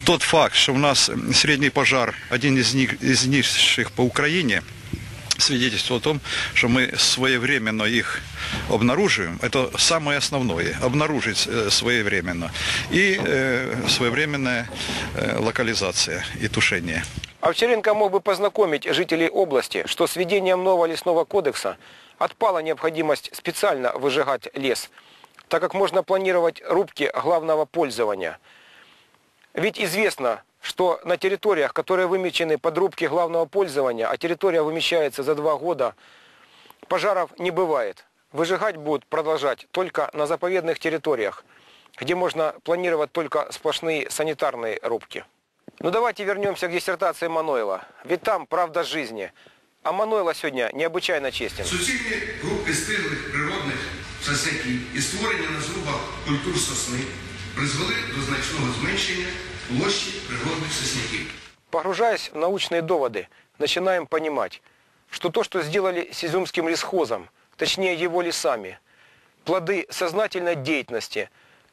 тот факт, что у нас средний пожар, один из низших по Украине, свидетельствует о том, что мы своевременно их обнаруживаем. Это самое основное. Обнаружить своевременно. И своевременная локализация и тушение. Овчаренко мог бы познакомить жителей области, что с введением нового лесного кодекса отпала необходимость специально выжигать лес, так как можно планировать рубки главного пользования. Ведь известно, что на территориях, которые вымечены под рубки главного пользования, а территория вымещается за 2 года, пожаров не бывает. Выжигать будут продолжать только на заповедных территориях, где можно планировать только сплошные санитарные рубки. Ну давайте вернемся к диссертации Манойла. Ведь там правда жизни. А Манойла сегодня необычайно честен. Суцільні групи стиглих природних сосяків і створення на зрубах культур сосни призвели до значного зменшення площі природных сосняков. Погружаясь в научные доводы, начинаем понимать, что то, что сделали с Изюмским лесхозом, точнее его лесами, плоды сознательной деятельности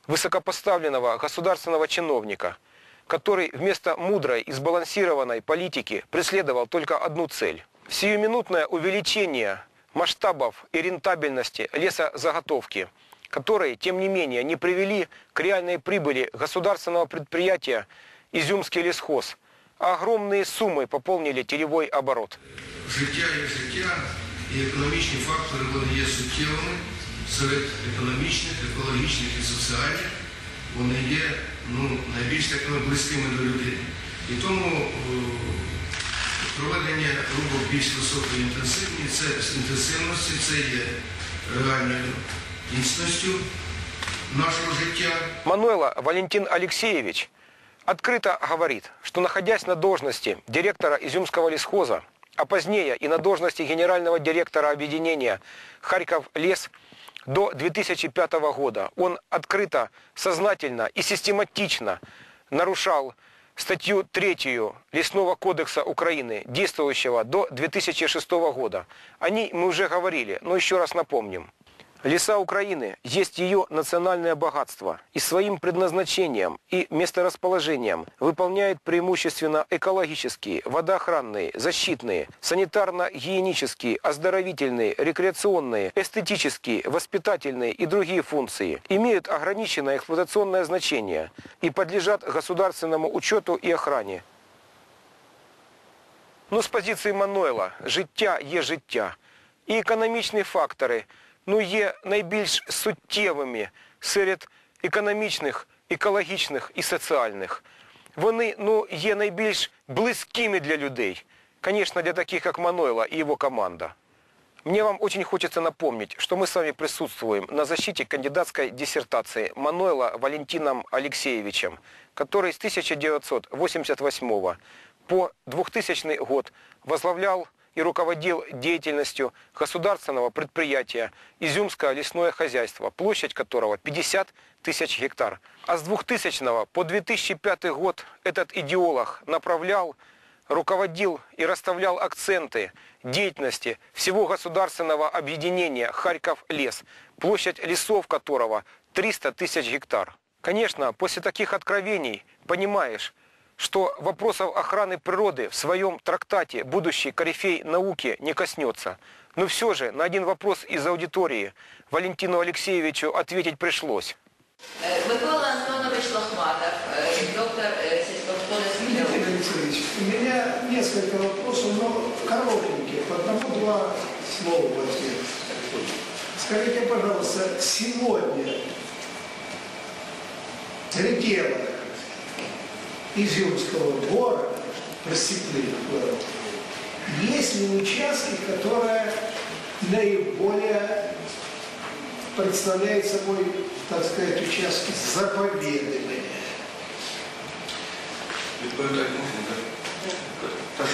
высокопоставленного государственного чиновника, который вместо мудрой и сбалансированной политики преследовал только одну цель – сиюминутное увеличение масштабов и рентабельности лесозаготовки, которые, тем не менее, не привели к реальной прибыли государственного предприятия «Изюмский лесхоз», а огромные суммы пополнили теневой оборот. Життя є життя, і економічні фактори вони є суттєвими серед економічних, екологічних і соціальних. Вони є найбільш такими близькими до людини. І тому проведення рубок більш високої інтенсивності – це є реальною дійсністю нашего життя. Манойла Валентин Алексеевич открыто говорит, что находясь на должности директора Изюмского лесхоза, а позднее и на должности генерального директора объединения «Харьков-Лес» до 2005 года, он открыто, сознательно и систематично нарушал статью 3 Лесного кодекса Украины, действующего до 2006 года. О ней мы уже говорили, но еще раз напомним. Леса Украины есть ее национальное богатство и своим предназначением и месторасположением выполняет преимущественно экологические, водоохранные, защитные, санитарно-гигиенические, оздоровительные, рекреационные, эстетические, воспитательные и другие функции, имеют ограниченное эксплуатационное значение и подлежат государственному учету и охране. Но с позиции Манойла життя є життя і економічні фактори є найбільш суттєвими серед економічних, екологічних і соціальних. Вони є найбільш близькими для людей, конечно, для таких, как Манойла и его команда. Мне вам очень хочется напомнить, что мы с вами присутствуем на защите кандидатской диссертации Манойла Валентином Алексеевичем, который с 1988 по 2000 год возглавлял и руководил деятельностью государственного предприятия «Изюмское лесное хозяйство», площадь которого 50 тысяч гектар. А с 2000 по 2005 год этот идеолог направлял, руководил и расставлял акценты деятельности всего государственного объединения «Харьков-Лес», площадь лесов которого 300 тысяч гектар. Конечно, после таких откровений понимаешь, что вопросов охраны природы в своем трактате будущий корифей науки не коснется. Но все же на один вопрос из аудитории Валентину Алексеевичу ответить пришлось. Микола Антонович Лохматов, доктор сельскохозяйственных наук. У меня несколько вопросов, но коротеньких, по одному-два слова в ответ. Скажите, пожалуйста, сегодня пределы Изюмского двора, просеклых дворов, есть ли участки, которые наиболее представляют собой, так сказать, участки заповедными? Відповідати можна, так? Так,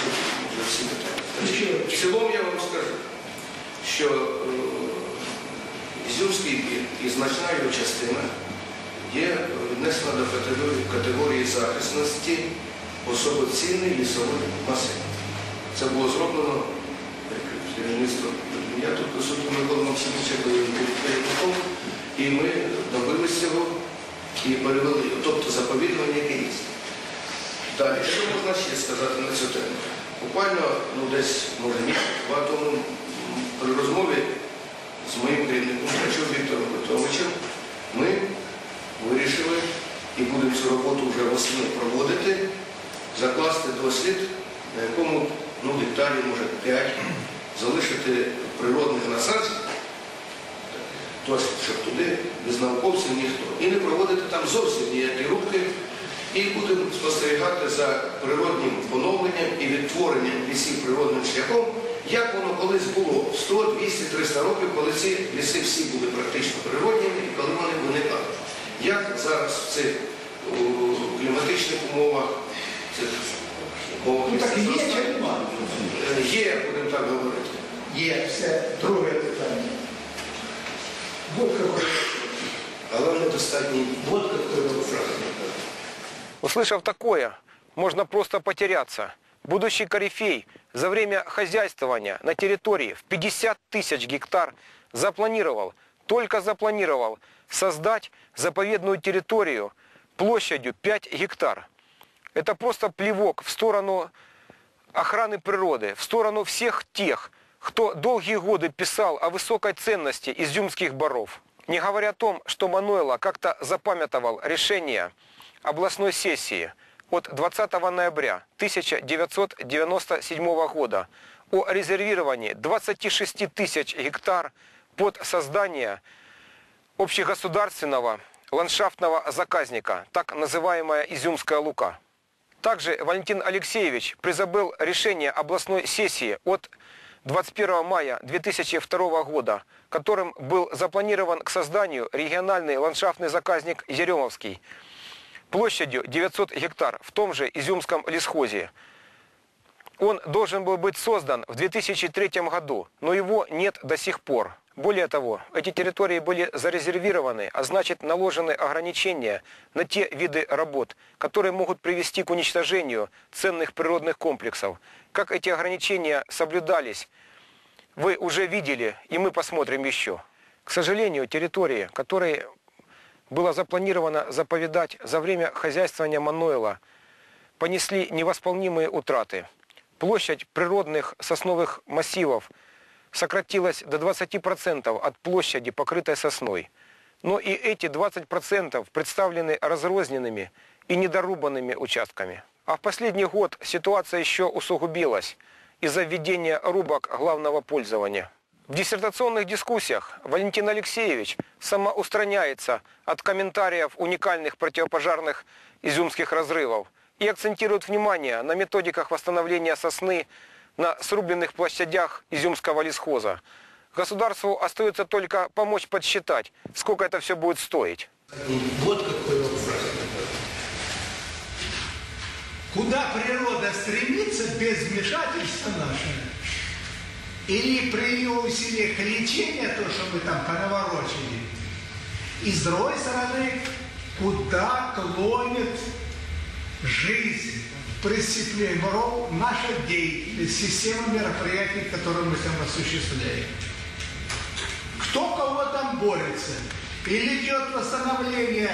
що в цілому я вам скажу, що Ізюмський бір і значна його частина є віднесена до категорії захисності особоцінний лісовий масив. Це було зроблено керівництвом. Я тут присутній Микола Максимовича був керівником, і ми добилися цього і перевели, тобто заповідування яке є. Далі, що можна ще сказати на цю тему? Буквально, десь, може, місяць-два тому при розмові з моїм керівником Ткачем Віктором Петровичем ми вирішили і будемо цю роботу вже восени проводити, закласти дослід, на якому гектарі, може 5, залишити природних насаджень, дослід, щоб туди без науковців ніхто. І не проводити там зовсім ніякі рубки. І будемо спостерігати за природним поновленням і відтворенням лісів природним шляхом, як воно колись було 100, 200, 300 років, коли ці ліси всі були практично природніми і коли вони виникали. Як зараз в цих кліматичних умовах, цих умовах Так є чи нема? Є, будемо так говорити. Є, все, друге питання. Вот какой. Але недостатній. Вот какой вопрос. Услышав такое, можно просто потеряться. Будущий корифей за время хозяйствования на территории в 50 тысяч гектар только запланировал создать заповедную территорию площадью 5 гектар. Это просто плевок в сторону охраны природы, в сторону всех тех, кто долгие годы писал о высокой ценности изюмских боров. Не говоря о том, что Мануйло как-то запамятовал решение областной сессии от 20 ноября 1997 года о резервировании 26 тысяч гектар под создание общегосударственного ландшафтного заказника, так называемая Изюмская Лука. Также Валентин Алексеевич призабыл решение областной сессии от 21 мая 2002 года, которым был запланирован к созданию региональный ландшафтный заказник Еремовский площадью 900 гектар в том же Изюмском лесхозе. Он должен был быть создан в 2003 году, но его нет до сих пор. Более того, эти территории были зарезервированы, а значит наложены ограничения на те виды работ, которые могут привести к уничтожению ценных природных комплексов. Как эти ограничения соблюдались, вы уже видели, и мы посмотрим еще. К сожалению, территории, которые было запланировано заповедать за время хозяйствования Мануйло, понесли невосполнимые утраты. Площадь природных сосновых массивов сократилась до 20% от площади, покрытой сосной. Но и эти 20% представлены разрозненными и недорубанными участками. А в последний год ситуация еще усугубилась из-за введения рубок главного пользования. В диссертационных дискуссиях Валентин Алексеевич самоустраняется от комментариев уникальных противопожарных изюмских разрывов и акцентирует внимание на методиках восстановления сосны на срубленных площадях Изюмского лесхоза. Государству остается только помочь подсчитать, сколько это все будет стоить. Вот какой вопрос. Куда природа стремится без вмешательства нашего? Или при ее усилиях лечения, то, что мы там понаворочили? И с другой стороны, куда клонит жизнь, пресечение воров, наша деятельность, система мероприятий, которые мы там осуществляем? Кто кого там борется? Или идет восстановление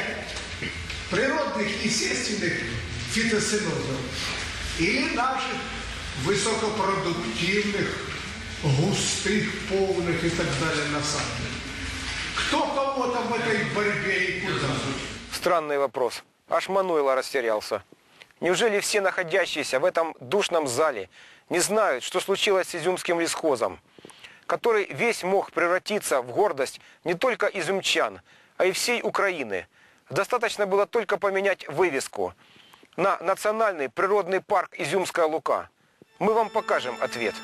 природных, естественных фитоценозов, или наших высокопродуктивных, густых, полных и так далее насадок? Кто кого там в этой борьбе и куда? Странный вопрос. Аж Мануйло растерялся. Неужели все находящиеся в этом душном зале не знают, что случилось с Изюмским лесхозом, который весь мог превратиться в гордость не только изюмчан, а и всей Украины? Достаточно было только поменять вывеску на Национальный природный парк Изюмская Лука. Мы вам покажем ответ.